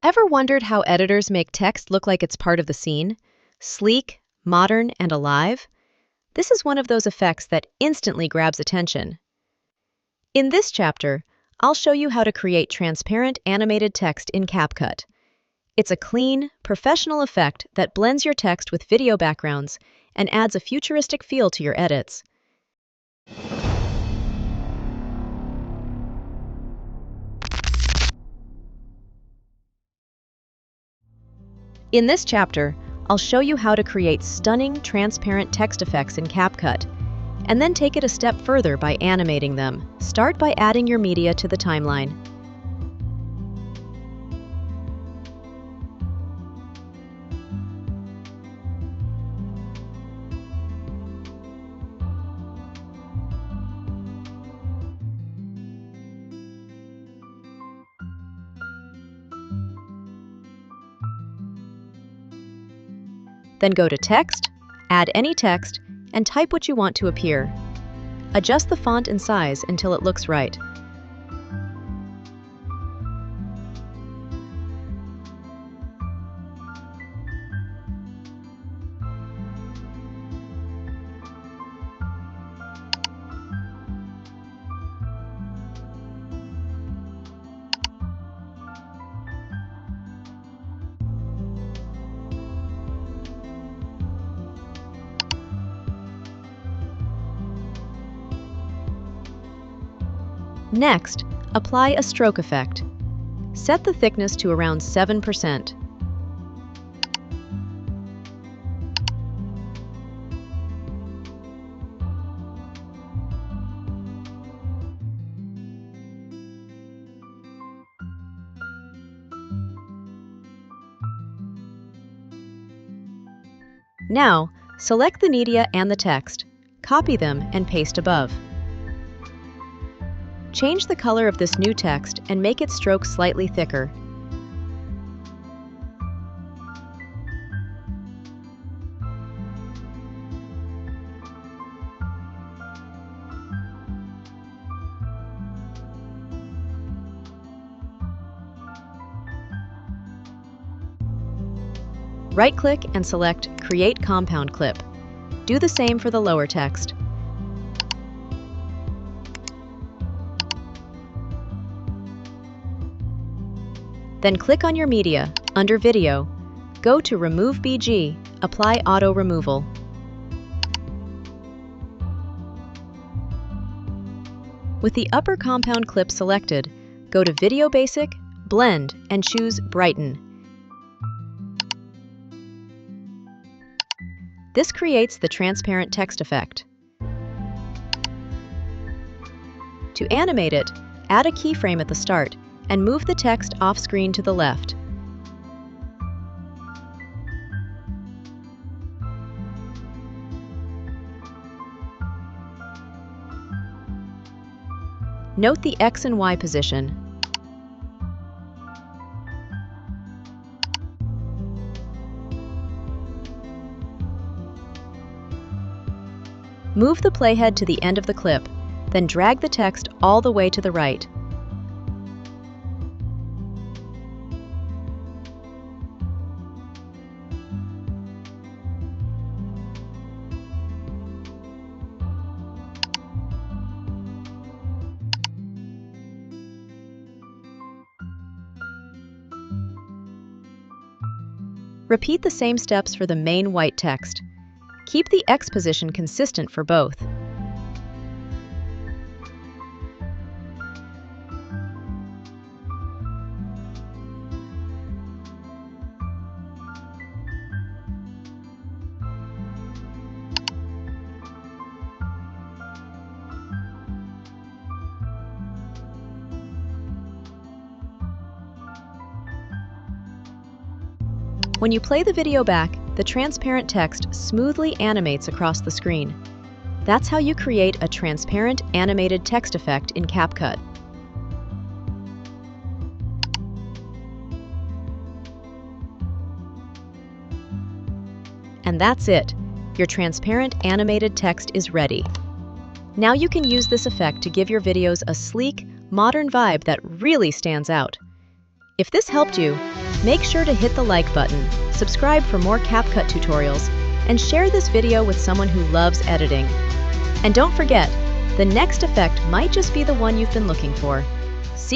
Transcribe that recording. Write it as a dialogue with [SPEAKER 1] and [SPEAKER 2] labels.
[SPEAKER 1] Ever wondered how editors make text look like it's part of the scene? Sleek, modern, and alive? This is one of those effects that instantly grabs attention. In this chapter, I'll show you how to create transparent animated text in CapCut. It's a clean, professional effect that blends your text with video backgrounds and adds a futuristic feel to your edits. In this chapter, I'll show you how to create stunning, transparent text effects in CapCut, and then take it a step further by animating them. Start by adding your media to the timeline. Then go to Text, add any text, and type what you want to appear. Adjust the font and size until it looks right. Next, apply a stroke effect. Set the thickness to around 7%. Now, select the media and the text, copy them, and paste above. Change the color of this new text and make its stroke slightly thicker. Right-click and select Create Compound Clip. Do the same for the lower text. Then click on your media, under Video, go to Remove BG, apply Auto Removal. With the upper compound clip selected, go to Video Basic, Blend, and choose Brighten. This creates the transparent text effect. To animate it, add a keyframe at the start and move the text off-screen to the left. Note the X and Y position. Move the playhead to the end of the clip, then drag the text all the way to the right. Repeat the same steps for the main white text. Keep the X position consistent for both. When you play the video back, the transparent text smoothly animates across the screen. That's how you create a transparent animated text effect in CapCut. And that's it. Your transparent animated text is ready. Now you can use this effect to give your videos a sleek, modern vibe that really stands out. If this helped you, Make sure to hit the like button, subscribe for more CapCut tutorials, and share this video with someone who loves editing. And don't forget, the next effect might just be the one you've been looking for. See